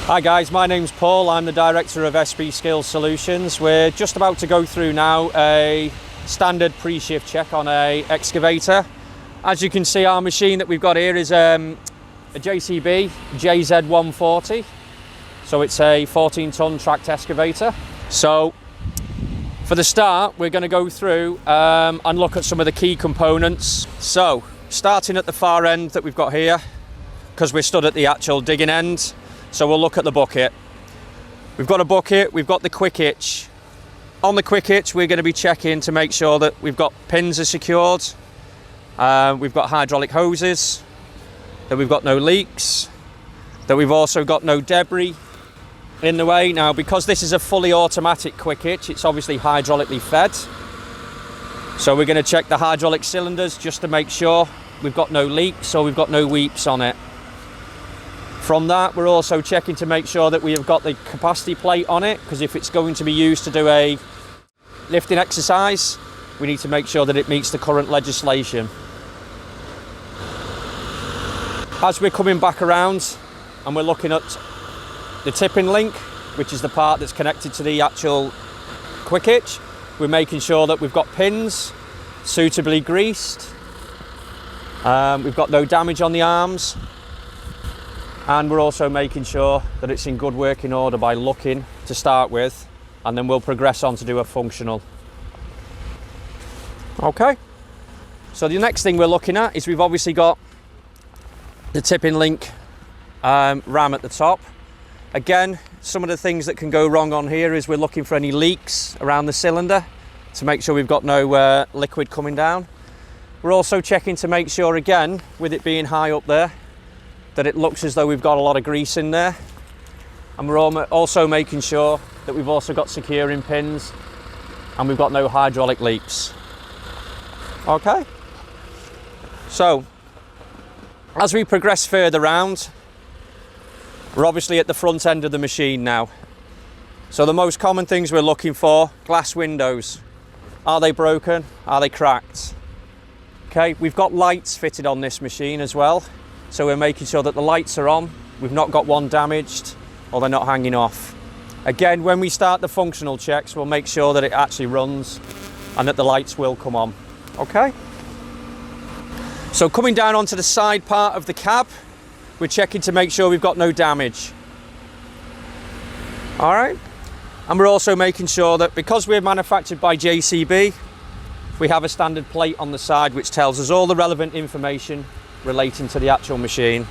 Hi guys, my name's Paul. I'm the director of SB Skills Solutions. We're just about to go through now a standard pre-shift check on a excavator. As you can see, our machine that we've got here is a JCB JZ140. So it's a 14-ton tracked excavator. So for the start, we're going to go through and look at some of the key components. So starting at the far end that we've got here, because we're stood at the actual digging end. So we'll look at the bucket. We've got a bucket, we've got the quick hitch. On the quick hitch, we're going to be checking to make sure that we've got pins are secured. We've got hydraulic hoses, that we've got no leaks, that we've also got no debris in the way. Now, because this is a fully automatic quick hitch, it's obviously hydraulically fed. So we're going to check the hydraulic cylinders just to make sure we've got no leaks or we've got no weeps on it. From that, we're also checking to make sure that we have got the capacity plate on it, because if it's going to be used to do a lifting exercise, we need to make sure that it meets the current legislation. As we're coming back around and we're looking at the tipping link, which is the part that's connected to the actual quick hitch, we're making sure that we've got pins suitably greased. We've got no damage on the arms. And we're also making sure that it's in good working order by looking to start with, and then we'll progress on to do a functional. Okay, so the next thing we're looking at is we've obviously got the tipping link ram at the top. Again, some of the things that can go wrong on here is we're looking for any leaks around the cylinder to make sure we've got no liquid coming down. We're also checking to make sure, again, with it being high up there, that it looks as though we've got a lot of grease in there. And we're also making sure that we've also got securing pins and we've got no hydraulic leaks. Okay. So, as we progress further round, we're obviously at the front end of the machine now. So the most common things we're looking for, glass windows. Are they broken? Are they cracked? Okay, we've got lights fitted on this machine as well. So we're making sure that the lights are on, we've not got one damaged, or they're not hanging off. Again, when we start the functional checks, we'll make sure that it actually runs and that the lights will come on. Okay? So coming down onto the side part of the cab, we're checking to make sure we've got no damage. All right? And we're also making sure that because we're manufactured by JCB, we have a standard plate on the side which tells us all the relevant information relating to the actual machine,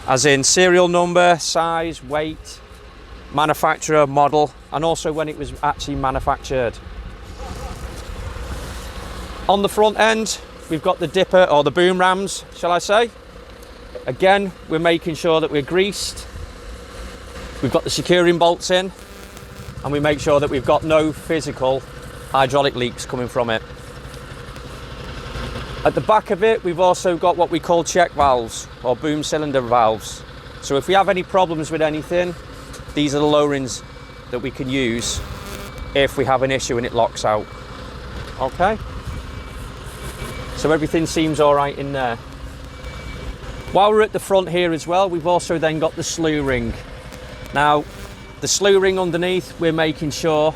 as in serial number, size, weight, manufacturer, model, and also when it was actually manufactured. On the front end, we've got the dipper, or the boom rams, shall I say. Again, we're making sure that we're greased, we've got the securing bolts in, and we make sure that we've got no physical hydraulic leaks coming from it. At the back of it, we've also got what we call check valves, or boom cylinder valves. So if we have any problems with anything, these are the low-rings that we can use if we have an issue and it locks out. Okay? So everything seems all right in there. While we're at the front here as well, we've also then got the slew ring. Now, the slew ring underneath, we're making sure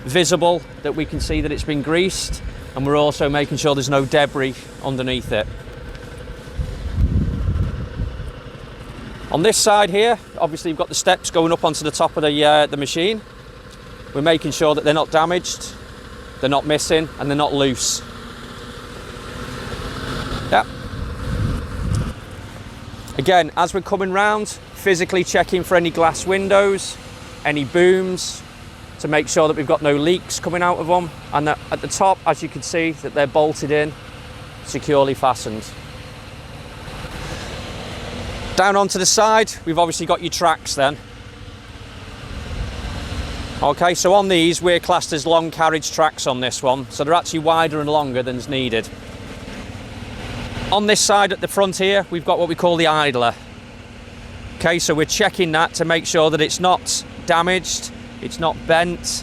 visible that we can see that it's been greased. And we're also making sure there's no debris underneath it. On this side here, obviously you've got the steps going up onto the top of the machine. We're making sure that they're not damaged, they're not missing, and they're not loose. Yeah. Again, as we're coming round, physically checking for any glass windows, any booms, to make sure that we've got no leaks coming out of them, and that at the top, as you can see, that they're bolted in, securely fastened. Down onto the side, we've obviously got your tracks then. Okay, so on these, we're classed as long carriage tracks on this one, so they're actually wider and longer than is needed. On this side at the front here, we've got what we call the idler. Okay, so we're checking that to make sure that it's not damaged, it's not bent.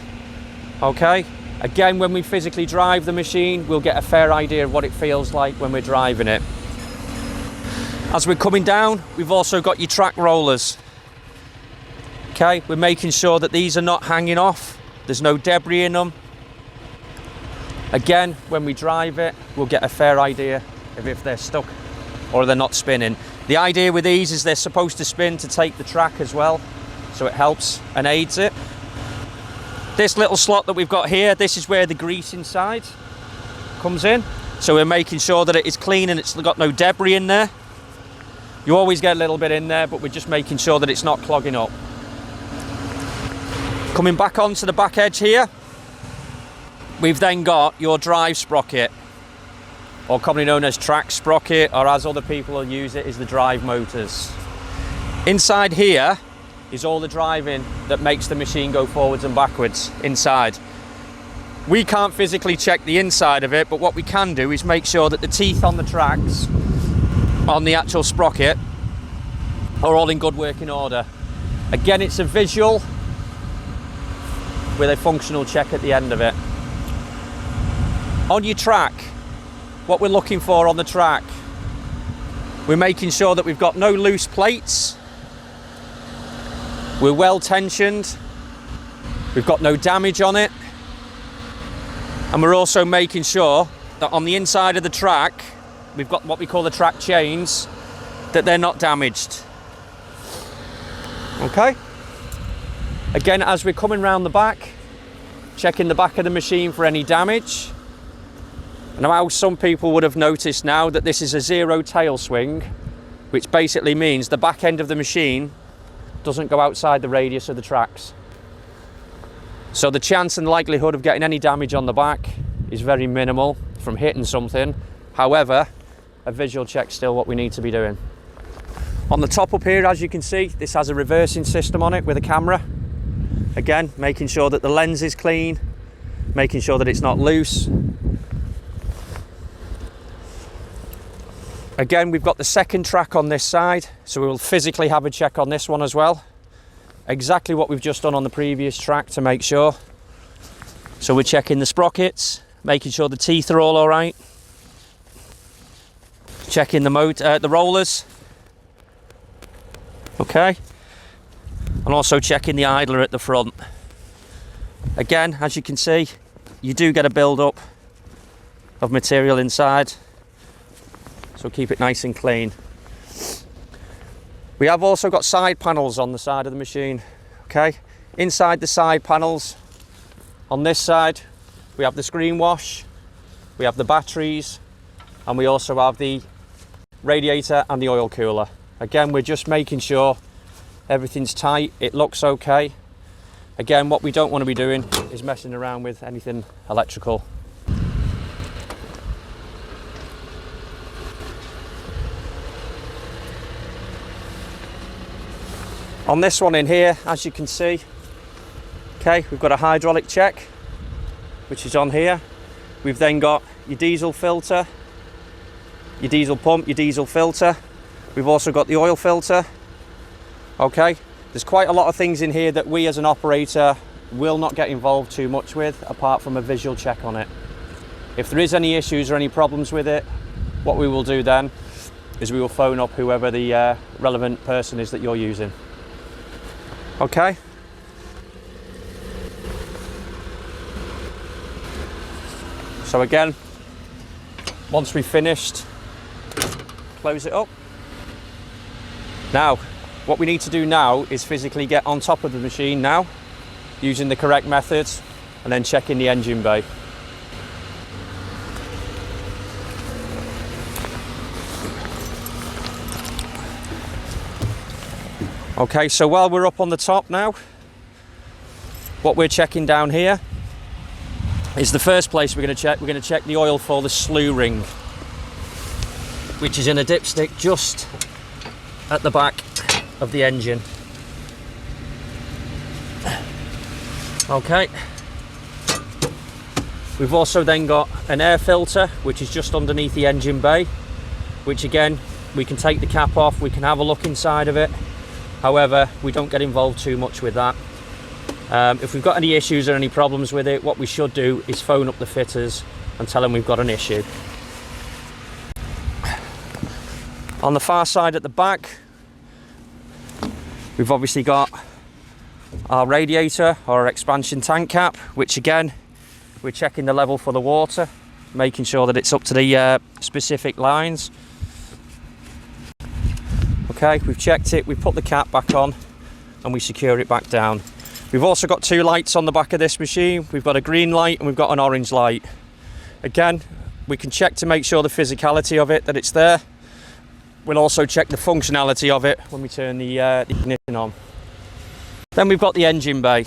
Okay, again, when we physically drive the machine, we'll get a fair idea of what it feels like when we're driving it. As we're coming down, we've also got your track rollers. Okay, we're making sure that these are not hanging off. There's no debris in them. Again, when we drive it, we'll get a fair idea of if they're stuck or they're not spinning. The idea with these is they're supposed to spin to take the track as well, so it helps and aids it. This little slot that we've got here, this is where the grease inside comes in. So we're making sure that it is clean and it's got no debris in there. You always get a little bit in there, but we're just making sure that it's not clogging up. Coming back onto the back edge here, we've then got your drive sprocket, or commonly known as track sprocket, or as other people will use it, is the drive motors. Inside here is all the driving that makes the machine go forwards and backwards inside. We can't physically check the inside of it, but what we can do is make sure that the teeth on the tracks, on the actual sprocket, are all in good working order. Again, it's a visual with a functional check at the end of it. On your track, what we're looking for on the track, we're making sure that we've got no loose plates, we're well tensioned, we've got no damage on it, and we're also making sure that on the inside of the track, we've got what we call the track chains, that they're not damaged. Okay? Again, as we're coming round the back, checking the back of the machine for any damage. Now, some people would have noticed now that this is a zero tail swing, which basically means the back end of the machine doesn't go outside the radius of the tracks. So the chance and likelihood of getting any damage on the back is very minimal from hitting something. However, a visual check's still what we need to be doing. On the top up here, as you can see, this has a reversing system on it with a camera. Again, making sure that the lens is clean, making sure that it's not loose. Again, we've got the second track on this side, so we'll physically have a check on this one as well. Exactly what we've just done on the previous track to make sure. So we're checking the sprockets, making sure the teeth are all right. Checking the rollers. Okay. And also checking the idler at the front. Again, as you can see, you do get a build-up of material inside, so keep it nice and clean. We have also got side panels on the side of the machine. Okay, inside the side panels, on this side, we have the screen wash, we have the batteries, and we also have the radiator and the oil cooler. Again, we're just making sure everything's tight, it looks okay. Again, what we don't want to be doing is messing around with anything electrical. On this one in here, as you can see, okay, we've got a hydraulic check, which is on here. We've then got your diesel filter, your diesel pump, your diesel filter. We've also got the oil filter. Okay, there's quite a lot of things in here that we as an operator will not get involved too much with, apart from a visual check on it. If there is any issues or any problems with it, what we will do then is we will phone up whoever the relevant person is that you're using. Okay. So again, once we've finished, close it up. Now, what we need to do now is physically get on top of the machine now, using the correct methods, and then checking the engine bay. Okay, so while we're up on the top now, what we're checking down here is the first place we're going to check. We're going to check the oil for the slew ring, which is in a dipstick just at the back of the engine. Okay. We've also then got an air filter, which is just underneath the engine bay, which again, we can take the cap off, we can have a look inside of it. However, we don't get involved too much with that. If we've got any issues or any problems with it, what we should do is phone up the fitters and tell them we've got an issue. On the far side at the back, we've obviously got our radiator or our expansion tank cap, which again, we're checking the level for the water, making sure that it's up to the specific lines. Okay, we've checked it, we've put the cap back on and we secure it back down. We've also got 2 lights on the back of this machine. We've got a green light and we've got an orange light. Again, we can check to make sure the physicality of it, that it's there. We'll also check the functionality of it when we turn the ignition on. Then we've got the engine bay.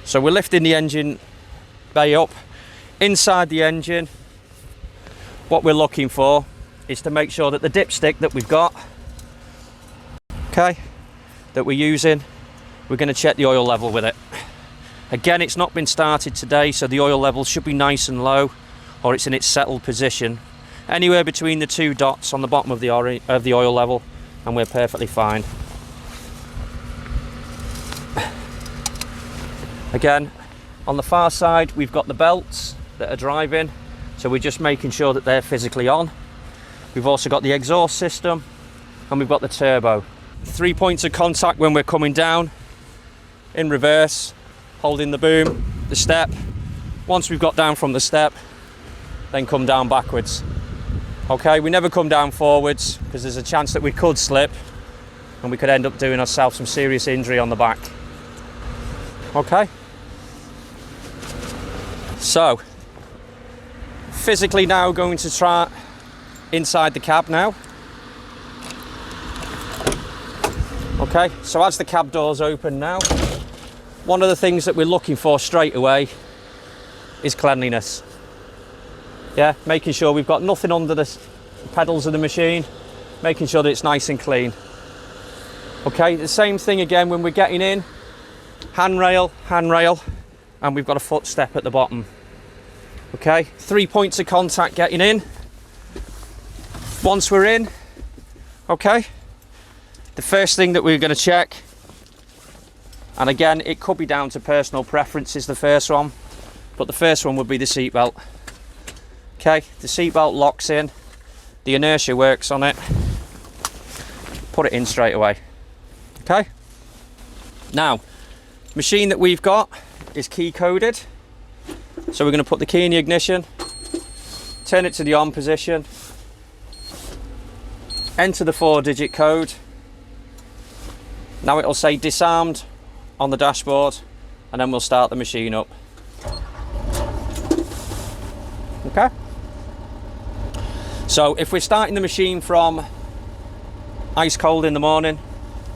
So we're lifting the engine bay up. Inside the engine, what we're looking for is to make sure that the dipstick that we've got, okay, that we're using, we're going to check the oil level with it. Again, it's not been started today, so the oil level should be nice and low, or it's in its settled position. Anywhere between the 2 dots on the bottom of the oil level, and we're perfectly fine. Again, on the far side, we've got the belts that are driving, so we're just making sure that they're physically on. We've also got the exhaust system and we've got the turbo. 3 points of contact when we're coming down, in reverse, holding the boom, the step. Once we've got down from the step, then come down backwards. Okay, we never come down forwards because there's a chance that we could slip and we could end up doing ourselves some serious injury on the back. Okay, so physically now going to try inside the cab now. Okay, so as the cab doors open now, one of the things that we're looking for straight away is cleanliness. Yeah, making sure we've got nothing under the pedals of the machine, making sure that it's nice and clean. Okay, the same thing again when we're getting in, handrail, and we've got a footstep at the bottom. Okay, 3 points of contact getting in. Once we're in, okay, the first thing that we're going to check, and again, it could be down to personal preferences, the first one, but the first one would be the seat belt. Okay, the seat belt locks in, the inertia works on it, put it in straight away. Okay, now, machine that we've got is key coded, so we're going to put the key in the ignition, turn it to the on position, enter the 4-digit code. Now it'll say disarmed on the dashboard, and then we'll start the machine up. Okay, so if we're starting the machine from ice cold in the morning,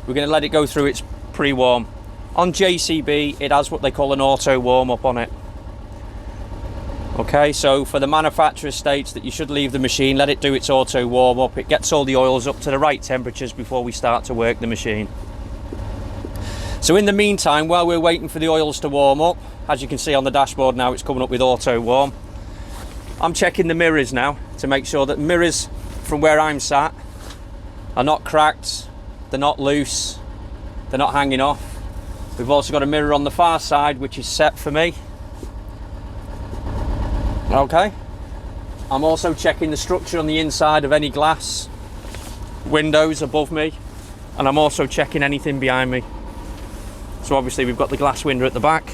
we're going to let it go through its pre-warm. On JCB, it has what they call an auto warm-up on it. Okay, so for the manufacturer states that you should leave the machine, let it do its auto warm-up. It gets all the oils up to the right temperatures before we start to work the machine. So in the meantime, while we're waiting for the oils to warm up, as you can see on the dashboard now, it's coming up with auto warm. I'm checking the mirrors now to make sure that mirrors from where I'm sat are not cracked, they're not loose, they're not hanging off. We've also got a mirror on the far side which is set for me. Okay, I'm also checking the structure on the inside of any glass windows above me, and I'm also checking anything behind me. So obviously we've got the glass window at the back.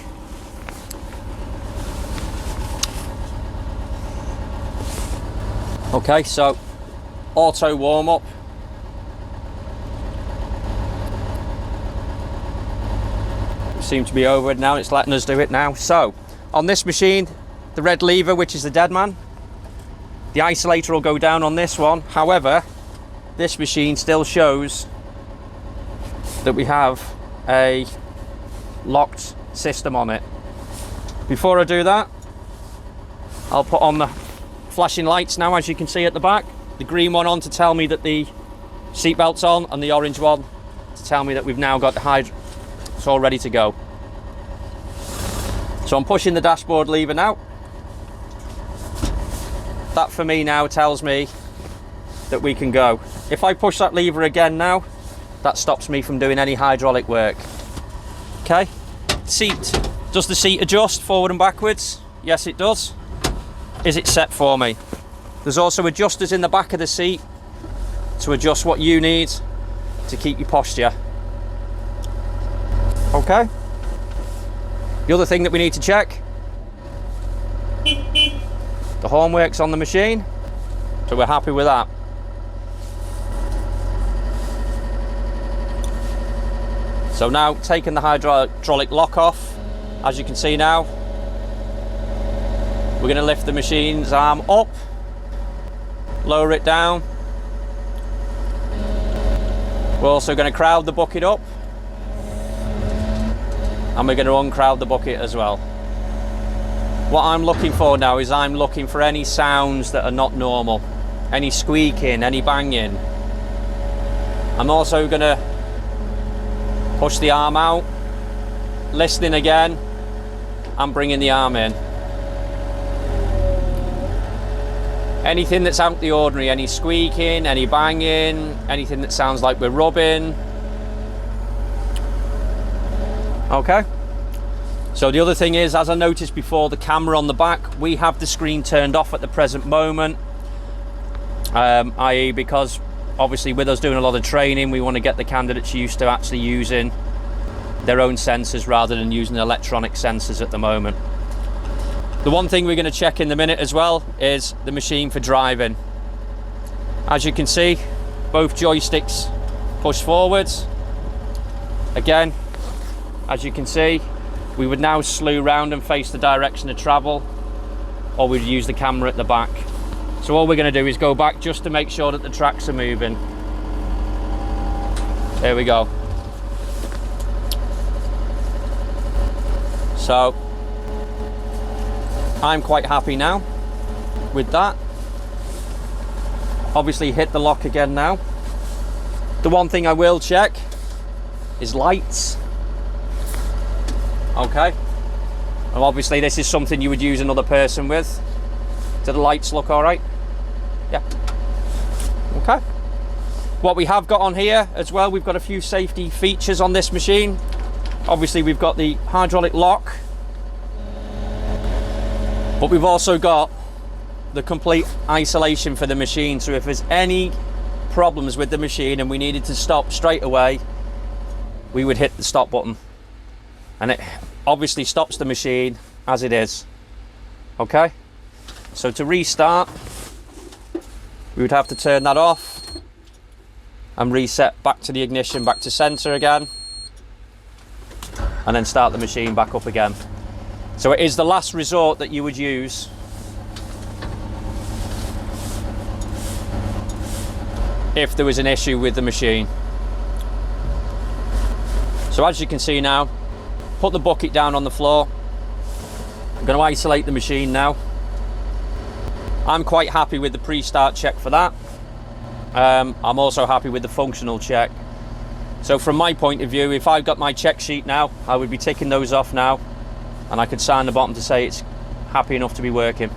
Okay, so auto warm up. Seems to be over it now, it's letting us do it now. So on this machine, the red lever, which is the dead man, the isolator will go down on this one. However, this machine still shows that we have a locked system on it. Before I do that, I'll put on the flashing lights now, as you can see at the back. The green one on to tell me that the seat belt's on, and the orange one to tell me that we've now got the it's all ready to go. So I'm pushing the dashboard lever now. That for me now tells me that we can go. If I push that lever again now, that stops me from doing any hydraulic work. Okay, seat. Does the seat adjust forward and backwards? Yes, it does. Is it set for me? There's also adjusters in the back of the seat to adjust what you need to keep your posture. Okay. The other thing that we need to check, the horn works on the machine, so we're happy with that. So now, taking the hydraulic lock off, as you can see now, we're going to lift the machine's arm up, lower it down. We're also going to crowd the bucket up, and we're going to uncrowd the bucket as well. What I'm looking for now is I'm looking for any sounds that are not normal, any squeaking, any banging. I'm also going to push the arm out, listening again, and bringing the arm in. Anything that's out the ordinary, any squeaking, any banging, anything that sounds like we're rubbing. Okay. So the other thing is, as I noticed before, the camera on the back, we have the screen turned off at the present moment, i.e. because obviously with us doing a lot of training, we want to get the candidates used to actually using their own sensors rather than using electronic sensors at the moment. The one thing we're going to check in a minute as well is the machine for driving. As you can see, both joysticks push forwards. Again, as you can see, we would now slew round and face the direction of travel, or we'd use the camera at the back. So all we're going to do is go back just to make sure that the tracks are moving. There we go. So I'm quite happy now with that. Obviously hit the lock again now. The one thing I will check is lights. Okay. And obviously this is something you would use another person with. Do the lights look all right? Yeah. Okay. What we have got on here as well, we've got a few safety features on this machine. Obviously we've got the hydraulic lock, but we've also got the complete isolation for the machine. So if there's any problems with the machine and we needed to stop straight away, we would hit the stop button, and it obviously stops the machine as it is. Okay, so to restart, we would have to turn that off and reset back to the ignition, back to center again, and then start the machine back up again. So it is the last resort that you would use if there was an issue with the machine. So as you can see now, put the bucket down on the floor. I'm going to isolate the machine now. I'm quite happy with the pre-start check for that. I'm also happy with the functional check. So from my point of view, if I've got my check sheet now, I would be ticking those off now, and I could sign the bottom to say it's happy enough to be working.